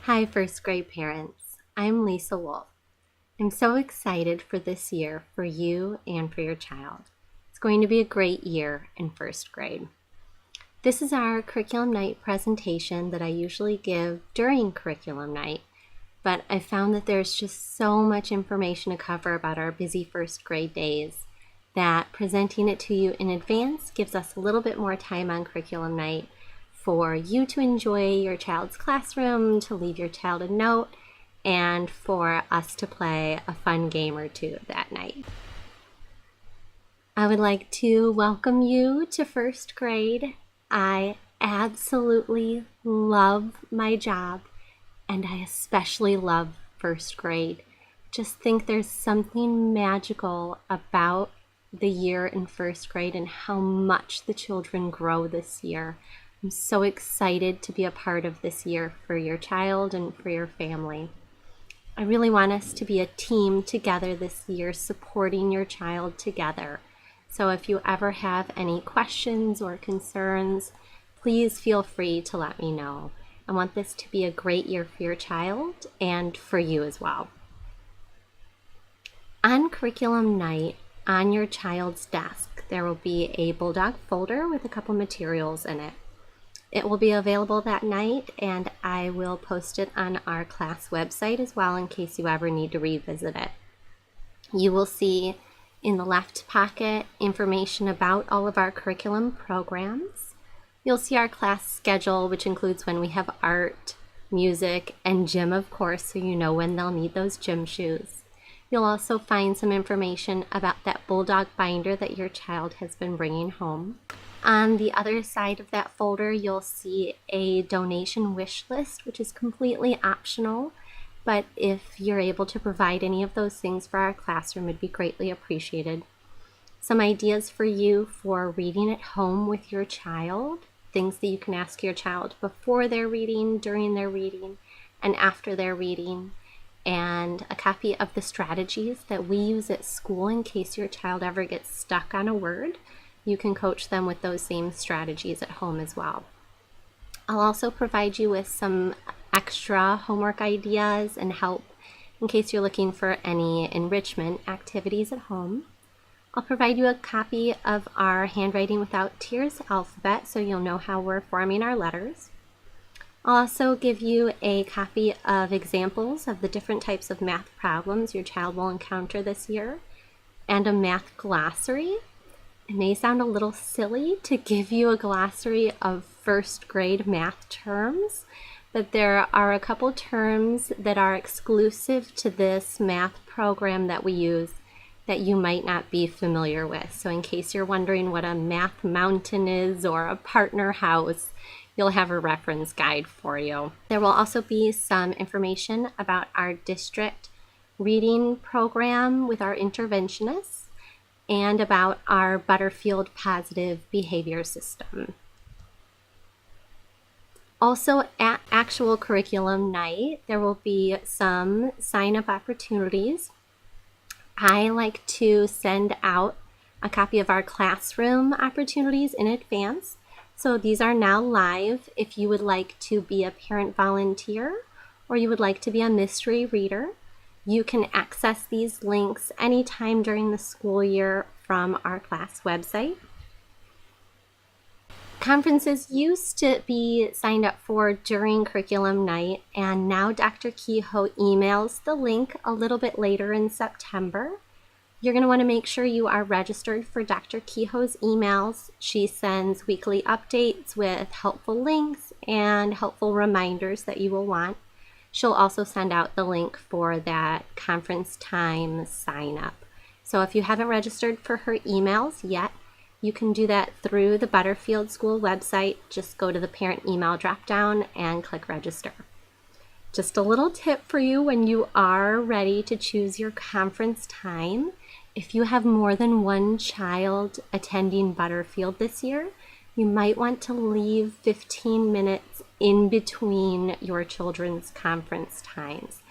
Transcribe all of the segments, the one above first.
Hi, first grade parents. I'm Lisa Wolf. I'm so excited for this year for you and for your child. It's going to be a great year in first grade. This is our curriculum night presentation that I usually give during curriculum night, but I found that there's just so much information to cover about our busy first grade days that presenting it to you in advance gives us a little bit more time on curriculum night for you to enjoy your child's classroom, to leave your child a note, and for us to play a fun game or two that night. I would like to welcome you to first grade. I absolutely love my job, and I especially love first grade. Just think there's something magical about the year in first grade and how much the children grow this year. I'm so excited to be a part of this year for your child and for your family. I really want us to be a team together this year, supporting your child together. So if you ever have any questions or concerns, please feel free to let me know. I want this to be a great year for your child and for you as well. On curriculum night, on your child's desk, there will be a Bulldog folder with a couple materials in it. It will be available that night, and I will post it on our class website as well in case you ever need to revisit it. You will see in the left pocket information about all of our curriculum programs. You'll see our class schedule, which includes when we have art, music, and gym, of course, so you know when they'll need those gym shoes. You'll also find some information about that Bulldog binder that your child has been bringing home. On the other side of that folder, you'll see a donation wish list, which is completely optional, but if you're able to provide any of those things for our classroom, it'd be greatly appreciated. Some ideas for you for reading at home with your child, things that you can ask your child before they're reading, during their reading, and after their reading, and a copy of the strategies that we use at school in case your child ever gets stuck on a word. You can coach them with those same strategies at home as well. I'll also provide you with some extra homework ideas and help in case you're looking for any enrichment activities at home. I'll provide you a copy of our Handwriting Without Tears alphabet so you'll know how we're forming our letters. I'll also give you a copy of examples of the different types of math problems your child will encounter this year and a math glossary. It may sound a little silly to give you a glossary of first grade math terms, but there are a couple terms that are exclusive to this math program that we use that you might not be familiar with. So in case you're wondering what a math mountain is or a partner house, you'll have a reference guide for you. There will also be some information about our district reading program with our interventionists and about our Butterfield Positive Behavior System. Also at actual curriculum night, there will be some sign-up opportunities. I like to send out a copy of our classroom opportunities in advance. So these are now live if you would like to be a parent volunteer or you would like to be a mystery reader. You can access these links anytime during the school year from our class website. Conferences used to be signed up for during curriculum night, and now Dr. Kehoe emails the link a little bit later in September. You're going to want to make sure you are registered for Dr. Kehoe's emails. She sends weekly updates with helpful links and helpful reminders that you will want. She'll also send out the link for that conference time sign up. So if you haven't registered for her emails yet, you can do that through the Butterfield School website. Just go to the parent email dropdown and click register. Just a little tip for you when you are ready to choose your conference time. If you have more than one child attending Butterfield this year, you might want to leave 15 minutes in between your children's conference times.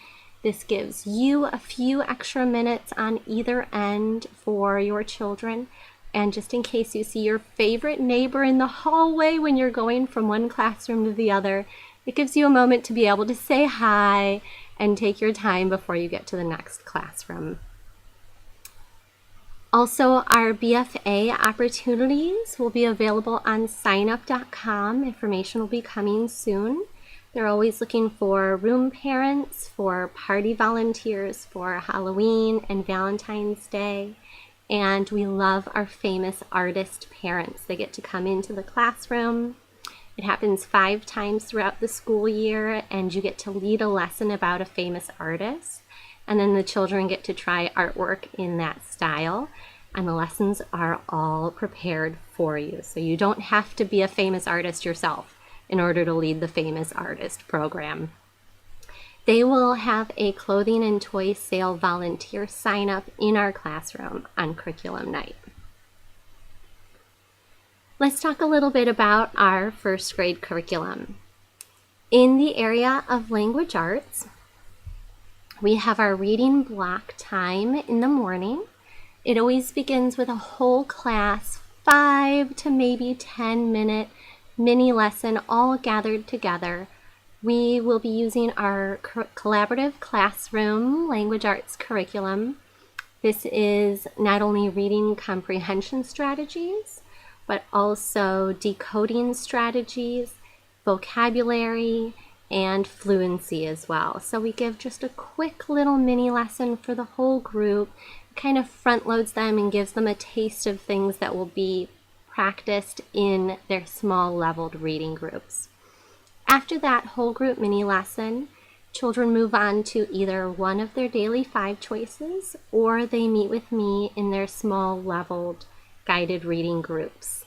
This gives you a few extra minutes on either end for your children. And just in case you see your favorite neighbor in the hallway when you're going from one classroom to the other, It gives you a moment to be able to say hi and take your time before you get to the next classroom. Also, our BFA opportunities will be available on signup.com. Information will be coming soon. They're always looking for room parents, for party volunteers for Halloween and Valentine's Day. And we love our famous artist parents. They get to come into the classroom. It happens 5 times throughout the school year, and you get to lead a lesson about a famous artist. And then the children get to try artwork in that style. And the lessons are all prepared for you. So you don't have to be a famous artist yourself in order to lead the famous artist program. They will have a clothing and toy sale volunteer sign up in our classroom on curriculum night. Let's talk a little bit about our first grade curriculum. In the area of language arts, we have our reading block time in the morning. It always begins with a whole class, 5 to maybe 10-minute mini lesson all gathered together. We will be using our collaborative classroom language arts curriculum. This is not only reading comprehension strategies, but also decoding strategies, vocabulary, and fluency as well. So we give just a quick little mini lesson for the whole group, kind of front loads them and gives them a taste of things that will be practiced in their small leveled reading groups. After that whole group mini lesson, children move on to either one of their daily 5 choices, or they meet with me in their small leveled guided reading groups.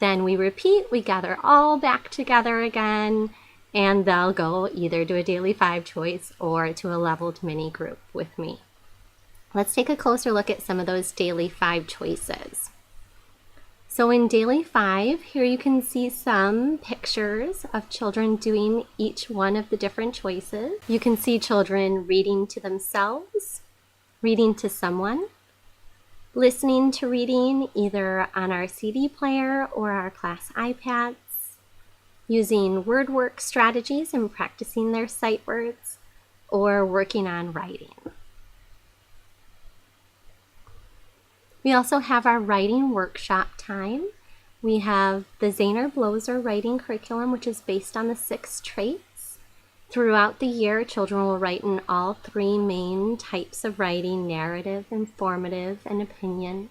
Then we repeat, we gather all back together again, and they'll go either to a daily 5 choice or to a leveled mini group with me. Let's take a closer look at some of those daily 5 choices. So in daily 5, here you can see some pictures of children doing each one of the different choices. You can see children reading to themselves, reading to someone, listening to reading either on our CD player or our class iPads, using word work strategies and practicing their sight words, or working on writing. We also have our writing workshop time. We have the Zaner Bloser writing curriculum, which is based on the 6 traits. Throughout the year, children will write in all 3 main types of writing: narrative, informative, and opinion.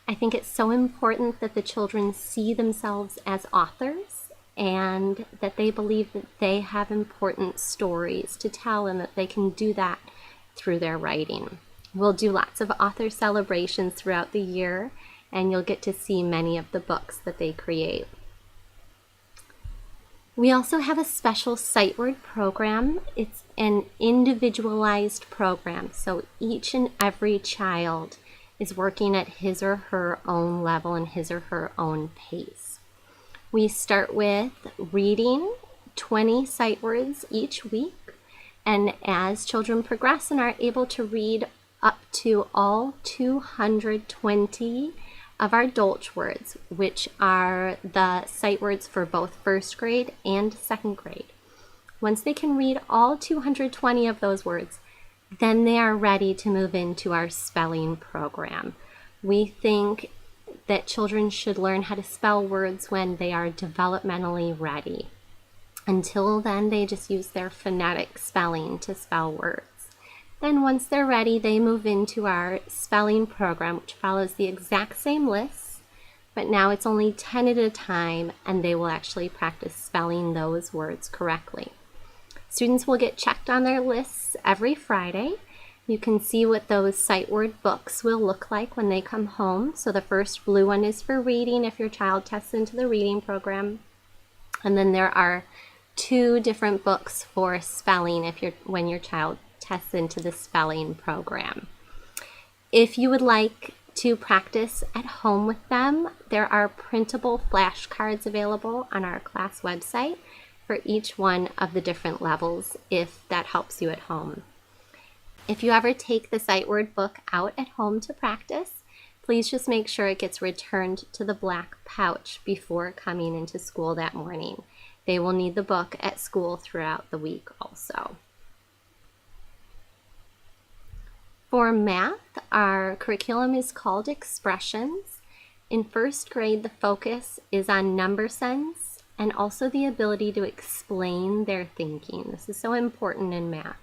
I think it's so important that the children see themselves as authors and that they believe that they have important stories to tell and that they can do that through their writing. We'll do lots of author celebrations throughout the year, and you'll get to see many of the books that they create. We also have a special sight word program. It's an individualized program, so each and every child is working at his or her own level and his or her own pace. We start with reading 20 sight words each week, and as children progress and are able to read up to all 220 of our Dolch words, which are the sight words for both first grade and second grade. Once they can read all 220 of those words, then they are ready to move into our spelling program. We think that children should learn how to spell words when they are developmentally ready. Until then, they just use their phonetic spelling to spell words. Then once they're ready, they move into our spelling program, which follows the exact same lists, but now it's only 10 at a time, and they will actually practice spelling those words correctly. Students will get checked on their lists every Friday. You can see what those sight word books will look like when they come home. So the first blue one is for reading if your child tests into the reading program. And then there are 2 different books for spelling when your child tests into the spelling program. If you would like to practice at home with them, there are printable flashcards available on our class website for each one of the different levels, if that helps you at home. If you ever take the sight word book out at home to practice, please just make sure it gets returned to the black pouch before coming into school that morning. They will need the book at school throughout the week also. For math, our curriculum is called Expressions. In first grade, the focus is on number sense and also the ability to explain their thinking. This is so important in math.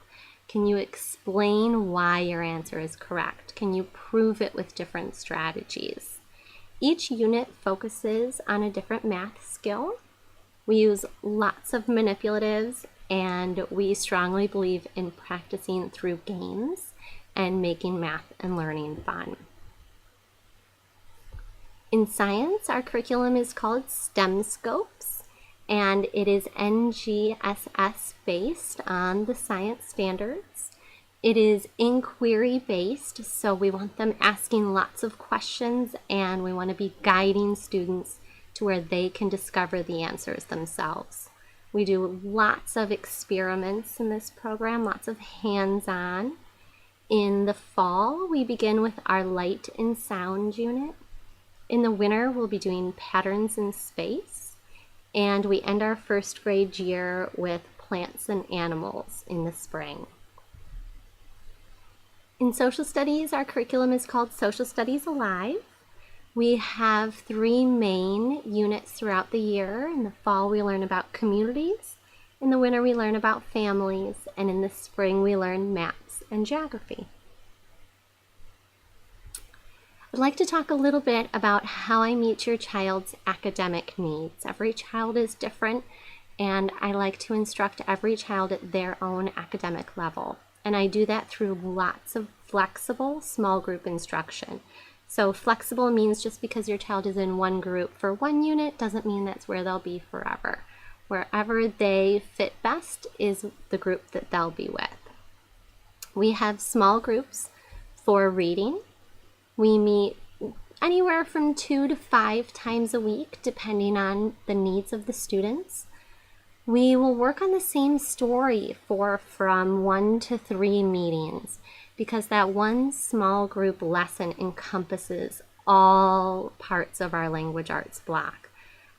Can you explain why your answer is correct? Can you prove it with different strategies? Each unit focuses on a different math skill. We use lots of manipulatives, and we strongly believe in practicing through games and making math and learning fun. In science, our curriculum is called STEM Scopes, and it is NGSS based on the science standards. It is inquiry based, so we want them asking lots of questions, and we want to be guiding students to where they can discover the answers themselves. We do lots of experiments in this program, lots of hands-on. In the fall, we begin with our light and sound unit. In the winter, we'll be doing patterns in space. And we end our first grade year with plants and animals in the spring. In social studies, our curriculum is called Social Studies Alive. We have 3 main units throughout the year. In the fall, we learn about communities. In the winter, we learn about families. And in the spring, we learn maps and geography. I'd like to talk a little bit about how I meet your child's academic needs. Every child is different, and I like to instruct every child at their own academic level. And I do that through lots of flexible small group instruction. So flexible means just because your child is in one group for one unit doesn't mean that's where they'll be forever. Wherever they fit best is the group that they'll be with. We have small groups for reading. We meet anywhere from 2 to 5 times a week, depending on the needs of the students. We will work on the same story for from 1 to 3 meetings, because that one small group lesson encompasses all parts of our language arts block.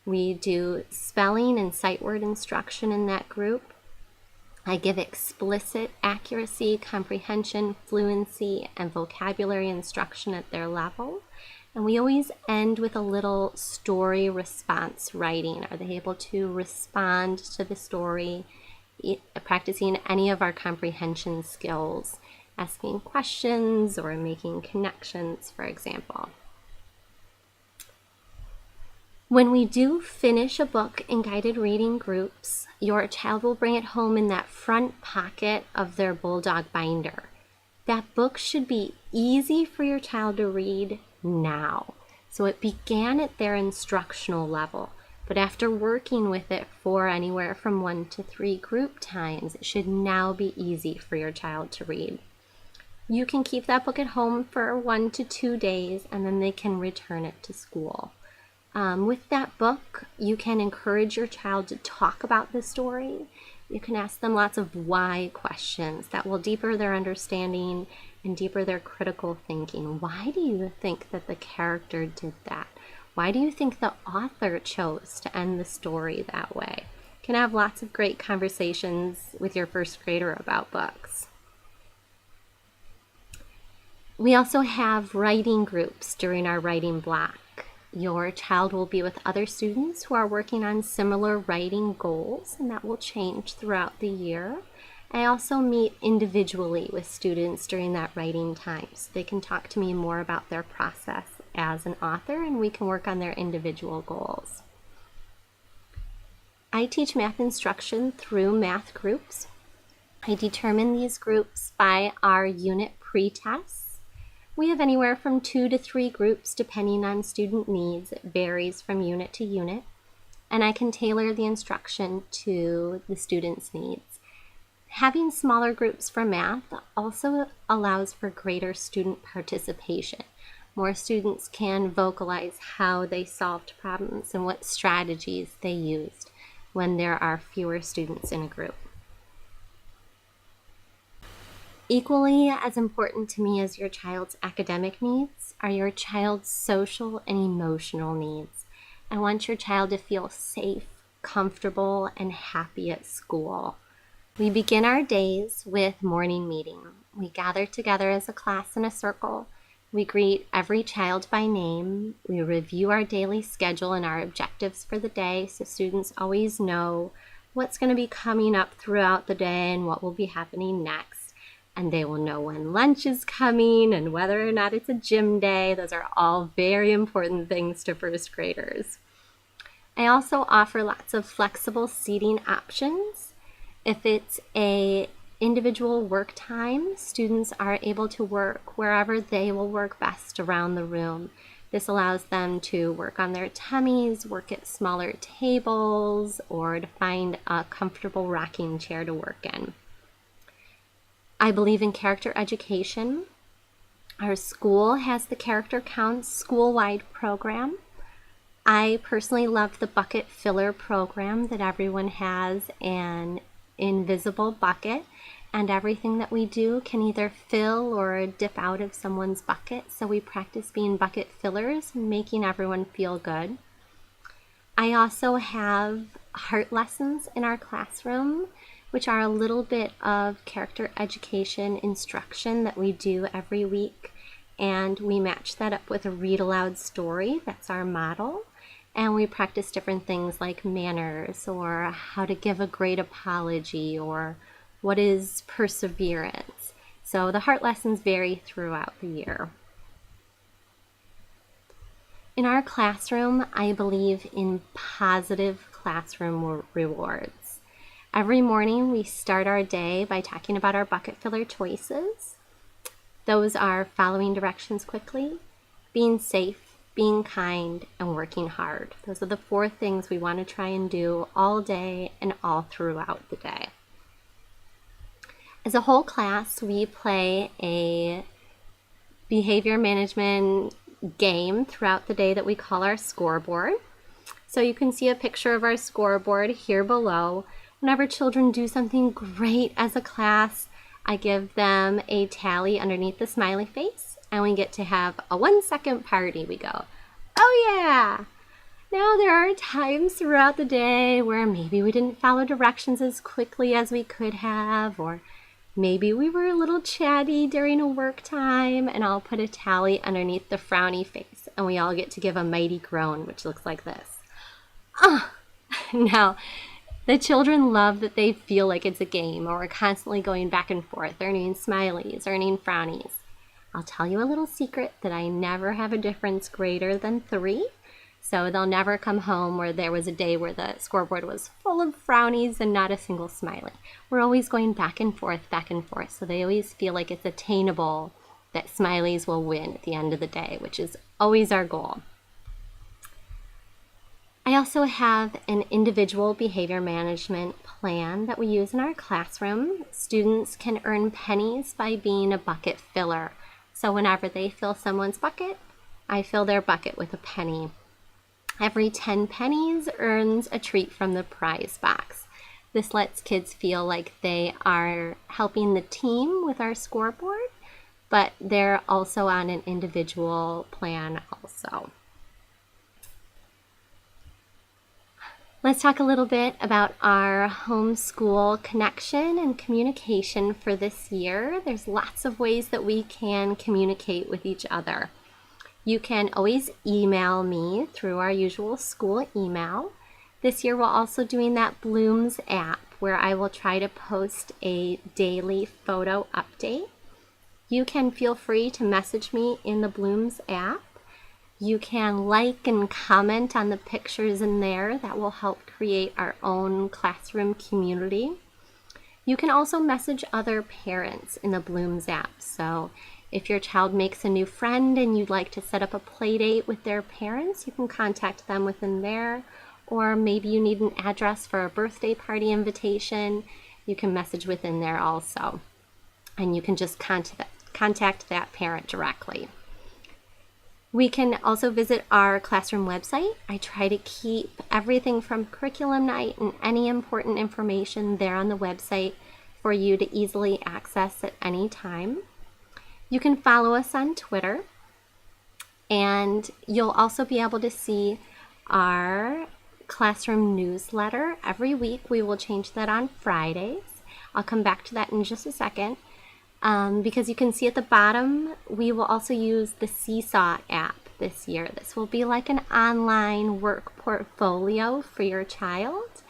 We do spelling and sight word instruction in that group. I give explicit accuracy, comprehension, fluency, and vocabulary instruction at their level. And we always end with a little story response writing. Are they able to respond to the story, practicing any of our comprehension skills, asking questions or making connections, for example. When we do finish a book in guided reading groups, your child will bring it home in that front pocket of their Bulldog binder. That book should be easy for your child to read now. So it began at their instructional level, but after working with it for anywhere from 1 to 3 group times, it should now be easy for your child to read. You can keep that book at home for 1 to 2 days, and then they can return it to school. With that book, you can encourage your child to talk about the story. You can ask them lots of why questions that will deepen their understanding and deepen their critical thinking. Why do you think that the character did that? Why do you think the author chose to end the story that way? You can have lots of great conversations with your first grader about books. We also have writing groups during our writing block. Your child will be with other students who are working on similar writing goals, and that will change throughout the year. I also meet individually with students during that writing time, so they can talk to me more about their process as an author, and we can work on their individual goals. I teach math instruction through math groups. I determine these groups by our unit pre-tests. We have anywhere from 2 to 3 groups depending on student needs. It varies from unit to unit, and I can tailor the instruction to the student's needs. Having smaller groups for math also allows for greater student participation. More students can vocalize how they solved problems and what strategies they used when there are fewer students in a group. Equally as important to me as your child's academic needs are your child's social and emotional needs. I want your child to feel safe, comfortable and happy at school. We begin our days with morning meeting. We gather together as a class in a circle. We greet every child by name. We review our daily schedule and our objectives for the day so students always know what's going to be coming up throughout the day and what will be happening next. And they will know when lunch is coming and whether or not it's a gym day. Those are all very important things to first graders. I also offer lots of flexible seating options. If it's a individual work time, students are able to work wherever they will work best around the room. This allows them to work on their tummies, work at smaller tables, or to find a comfortable rocking chair to work in. I believe in character education. Our school has the Character Counts school-wide program. I personally love the bucket filler program that everyone has an invisible bucket, and everything that we do can either fill or dip out of someone's bucket. So we practice being bucket fillers, making everyone feel good. I also have heart lessons in our classroom, which are a little bit of character education instruction that we do every week. And we match that up with a read aloud story. That's our model. And we practice different things like manners, or how to give a great apology, or what is perseverance. So the heart lessons vary throughout the year. In our classroom, I believe in positive classroom rewards. Every morning we start our day by talking about our bucket filler choices. Those are following directions quickly, being safe, being kind, and working hard. Those are the 4 things we want to try and do all day and all throughout the day. As a whole class, we play a behavior management game throughout the day that we call our scoreboard. So you can see a picture of our scoreboard here below. Whenever children do something great as a class, I give them a tally underneath the smiley face, and we get to have a 1-second party. We go, oh yeah! Now there are times throughout the day where maybe we didn't follow directions as quickly as we could have, or maybe we were a little chatty during a work time, and I'll put a tally underneath the frowny face, and we all get to give a mighty groan, which looks like this. Now, the children love that they feel like it's a game, or we're constantly going back and forth, earning smileys, earning frownies. I'll tell you a little secret that I never have a difference greater than 3. So they'll never come home where there was a day where the scoreboard was full of frownies and not a single smiley. We're always going back and forth, so they always feel like it's attainable that smileys will win at the end of the day, which is always our goal. I also have an individual behavior management plan that we use in our classroom. Students can earn pennies by being a bucket filler. So whenever they fill someone's bucket, I fill their bucket with a penny. Every 10 pennies earns a treat from the prize box. This lets kids feel like they are helping the team with our scoreboard, but they're also on an individual plan also. Let's talk a little bit about our homeschool connection and communication for this year. There's lots of ways that we can communicate with each other. You can always email me through our usual school email. This year we're also doing that Blooms app where I will try to post a daily photo update. You can feel free to message me in the Blooms app. You can like and comment on the pictures in there. That will help create our own classroom community. You can also message other parents in the Blooms app. So if your child makes a new friend and you'd like to set up a play date with their parents, you can contact them within there. Or maybe you need an address for a birthday party invitation, you can message within there also. And you can just contact that parent directly. We can also visit our classroom website. I try to keep everything from curriculum night and any important information there on the website for you to easily access at any time. You can follow us on Twitter, and you'll also be able to see our classroom newsletter. Every week we will change that on Fridays. I'll come back to that in just a second. Because you can see at the bottom, we will also use the Seesaw app this year. This will be like an online work portfolio for your child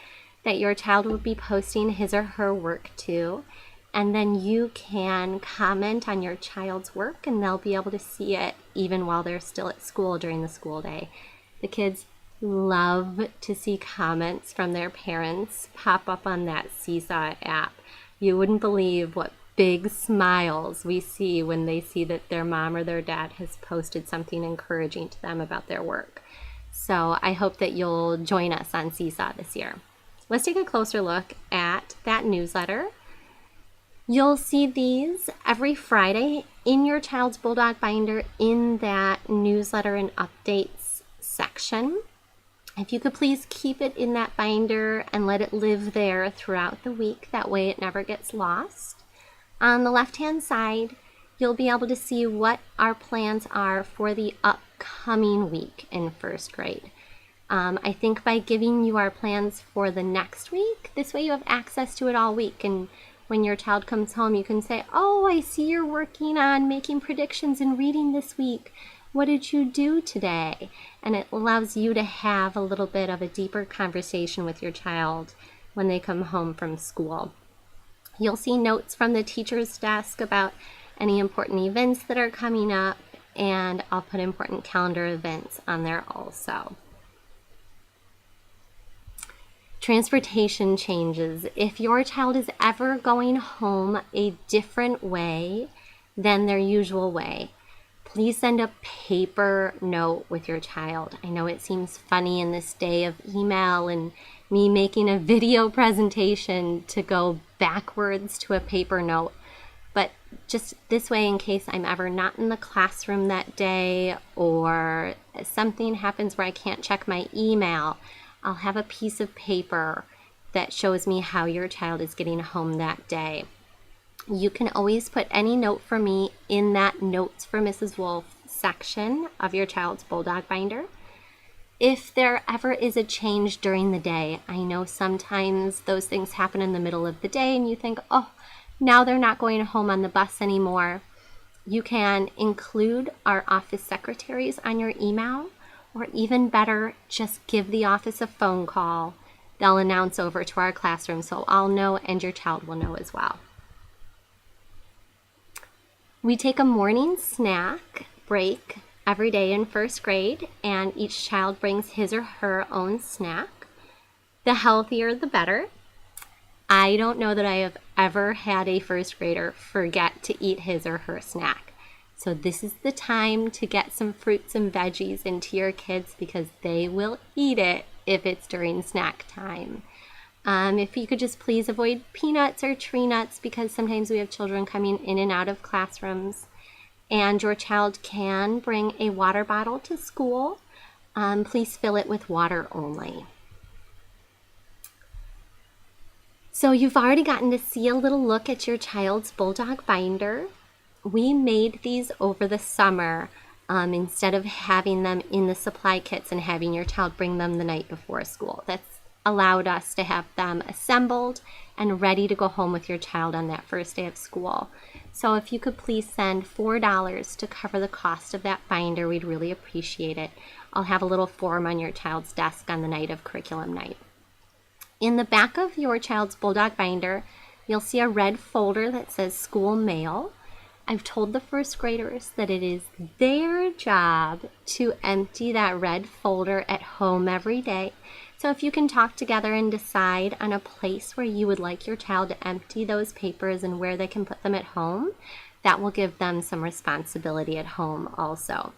that your child will be posting his or her work to. And then you can comment on your child's work and they'll be able to see it even while they're still at school during the school day. The kids love to see comments from their parents pop up on that Seesaw app. You wouldn't believe what big smiles we see when they see that their mom or their dad has posted something encouraging to them about their work. So I hope that you'll join us on Seesaw this year. Let's take a closer look at that newsletter. You'll see these every Friday in your child's Bulldog binder in that newsletter and updates section. If you could please keep it in that binder and let it live there throughout the week, that way it never gets lost. On the left-hand side, you'll be able to see what our plans are for the upcoming week in first grade. I think by giving you our plans for the next week, this way you have access to it all week. And when your child comes home, you can say, oh, I see you're working on making predictions and reading this week. What did you do today? And it allows you to have a little bit of a deeper conversation with your child when they come home from school. You'll see notes from the teacher's desk about any important events that are coming up, and I'll put important calendar events on there also. Transportation changes. If your child is ever going home a different way than their usual way, please send a paper note with your child. I know it seems funny in this day of email and me making a video presentation to go backwards to a paper note, but just this way, in case I'm ever not in the classroom that day or something happens where I can't check my email, I'll have a piece of paper that shows me how your child is getting home that day. You can always put any note for me in that Notes for Mrs. Wolf section of your child's Bulldog binder. If there ever is a change during the day, I know sometimes those things happen in the middle of the day and you think, oh, now they're not going home on the bus anymore. You can include our office secretaries on your email, or even better, just give the office a phone call. They'll announce over to our classroom so I'll know and your child will know as well. We take a morning snack break every day in first grade, and each child brings his or her own snack. The healthier, the better. I don't know that I have ever had a first grader forget to eat his or her snack. So this is the time to get some fruits and veggies into your kids because they will eat it if it's during snack time. If you could just please avoid peanuts or tree nuts because sometimes we have children coming in and out of classrooms. And your child can bring a water bottle to school. Please fill it with water only. So you've already gotten to see a little look at your child's Bulldog binder. We made these over the summer instead of having them in the supply kits and having your child bring them the night before school. That's allowed us to have them assembled and ready to go home with your child on that first day of school. So if you could please send $4 to cover the cost of that binder, we'd really appreciate it. I'll have a little form on your child's desk on the night of curriculum night. In the back of your child's Bulldog binder, you'll see a red folder that says School Mail. I've told the first graders that it is their job to empty that red folder at home every day. So if you can talk together and decide on a place where you would like your child to empty those papers and where they can put them at home, that will give them some responsibility at home also.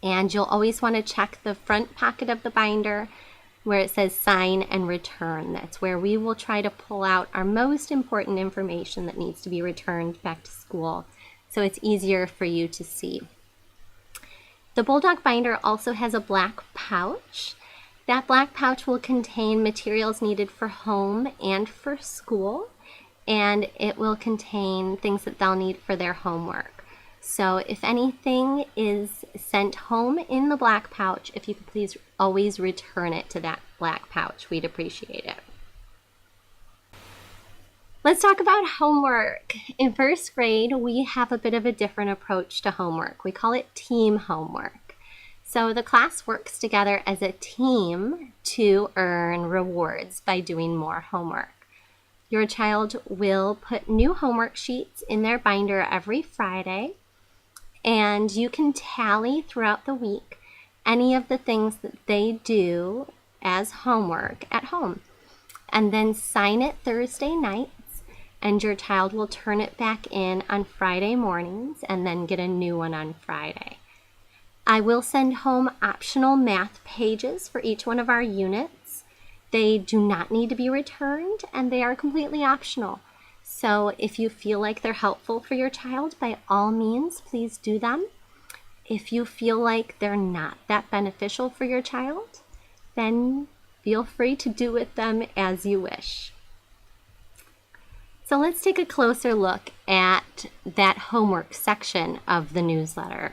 And you'll always want to check the front pocket of the binder where it says sign and return. That's where we will try to pull out our most important information that needs to be returned back to school, so it's easier for you to see. The Bulldog binder also has a black pouch. That black pouch will contain materials needed for home and for school, and it will contain things that they'll need for their homework. So if anything is sent home in the black pouch, if you could please always return it to that black pouch, we'd appreciate it. Let's talk about homework. In first grade, we have a bit of a different approach to homework. We call it team homework. So the class works together as a team to earn rewards by doing more homework. Your child will put new homework sheets in their binder every Friday, and you can tally throughout the week any of the things that they do as homework at home, and then sign it Thursday nights, and your child will turn it back in on Friday mornings and then get a new one on Friday. I will send home optional math pages for each one of our units. They do not need to be returned, and they are completely optional. So if you feel like they're helpful for your child, by all means, please do them. If you feel like they're not that beneficial for your child, then feel free to do with them as you wish. So let's take a closer look at that homework section of the newsletter.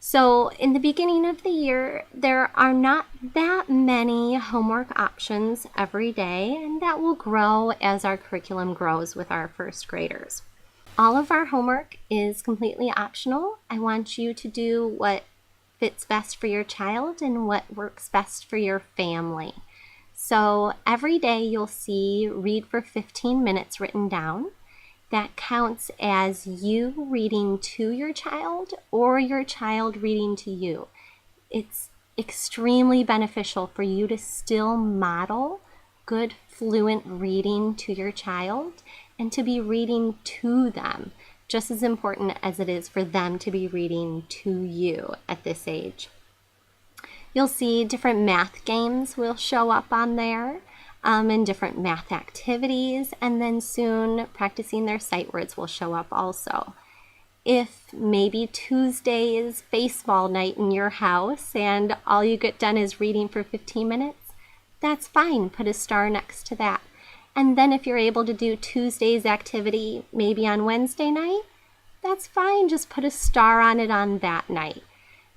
So in the beginning of the year, there are not that many homework options every day, and that will grow as our curriculum grows with our first graders. All of our homework is completely optional. I want you to do what fits best for your child and what works best for your family. So every day you'll see read for 15 minutes written down. That counts as you reading to your child or your child reading to you. It's extremely beneficial for you to still model good fluent reading to your child and to be reading to them, just as important as it is for them to be reading to you at this age. You'll see different math games will show up on there. And different math activities, and then soon practicing their sight words will show up also. If maybe Tuesday is baseball night in your house and all you get done is reading for 15 minutes, that's fine. Put a star next to that. And then if you're able to do Tuesday's activity maybe on Wednesday night, that's fine. Just put a star on it on that night.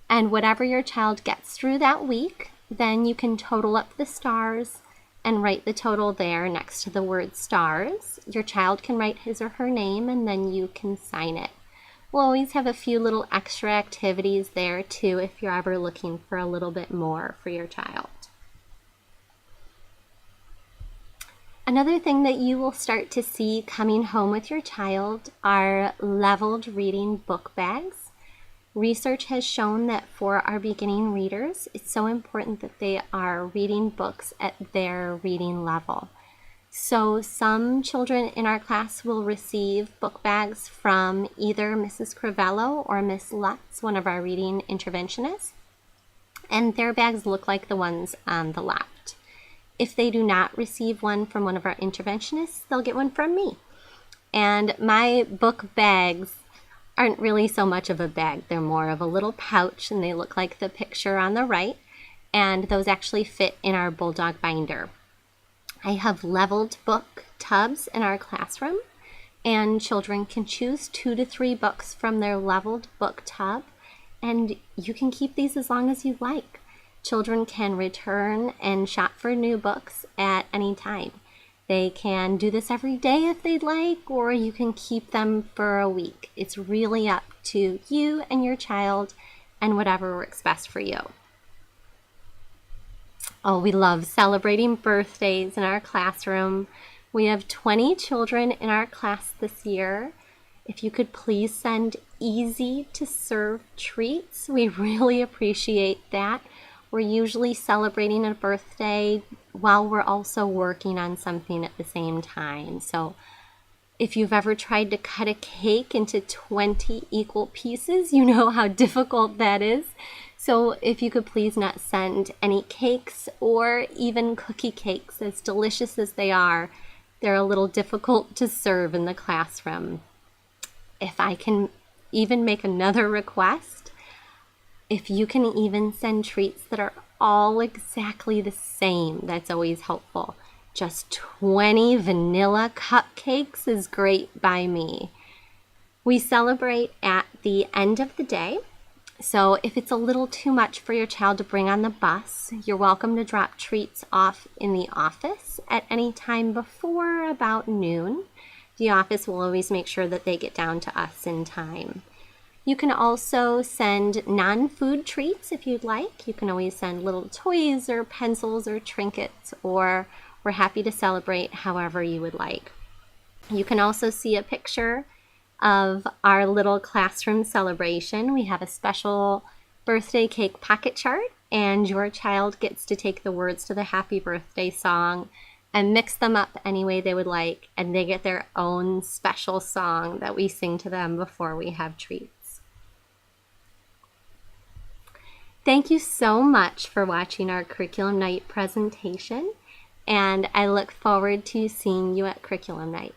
And whatever your child gets through that week, then you can total up the stars and write the total there next to the word stars. Your child can write his or her name, and then you can sign it. We'll always have a few little extra activities there too if you're ever looking for a little bit more for your child. Another thing that you will start to see coming home with your child are leveled reading book bags. Research has shown that for our beginning readers, it's so important that they are reading books at their reading level. So some children in our class will receive book bags from either Mrs. Crivello or Miss Lutz, one of our reading interventionists, and their bags look like the ones on the left. If they do not receive one from one of our interventionists, they'll get one from me. And my book bags aren't really so much of a bag. They're more of a little pouch, and they look like the picture on the right, and those actually fit in our Bulldog binder. I have leveled book tubs in our classroom, and children can choose 2 to 3 books from their leveled book tub, and you can keep these as long as you like. Children can return and shop for new books at any time. They can do this every day if they'd like, or you can keep them for a week. It's really up to you and your child and whatever works best for you. Oh, we love celebrating birthdays in our classroom. We have 20 children in our class this year. If you could please send easy to serve treats, we really appreciate that. We're usually celebrating a birthday while we're also working on something at the same time. So if you've ever tried to cut a cake into 20 equal pieces, you know how difficult that is. So if you could please not send any cakes or even cookie cakes, as delicious as they are, they're a little difficult to serve in the classroom. If I can even make another request, if you can even send treats that are all exactly the same, that's always helpful. Just 20 vanilla cupcakes is great by me. We celebrate at the end of the day. So if it's a little too much for your child to bring on the bus, you're welcome to drop treats off in the office at any time before about noon. The office will always make sure that they get down to us in time. You can also send non-food treats if you'd like. You can always send little toys or pencils or trinkets, or we're happy to celebrate however you would like. You can also see a picture of our little classroom celebration. We have a special birthday cake pocket chart, and your child gets to take the words to the happy birthday song and mix them up any way they would like, and they get their own special song that we sing to them before we have treats. Thank you so much for watching our Curriculum Night presentation, and I look forward to seeing you at Curriculum Night.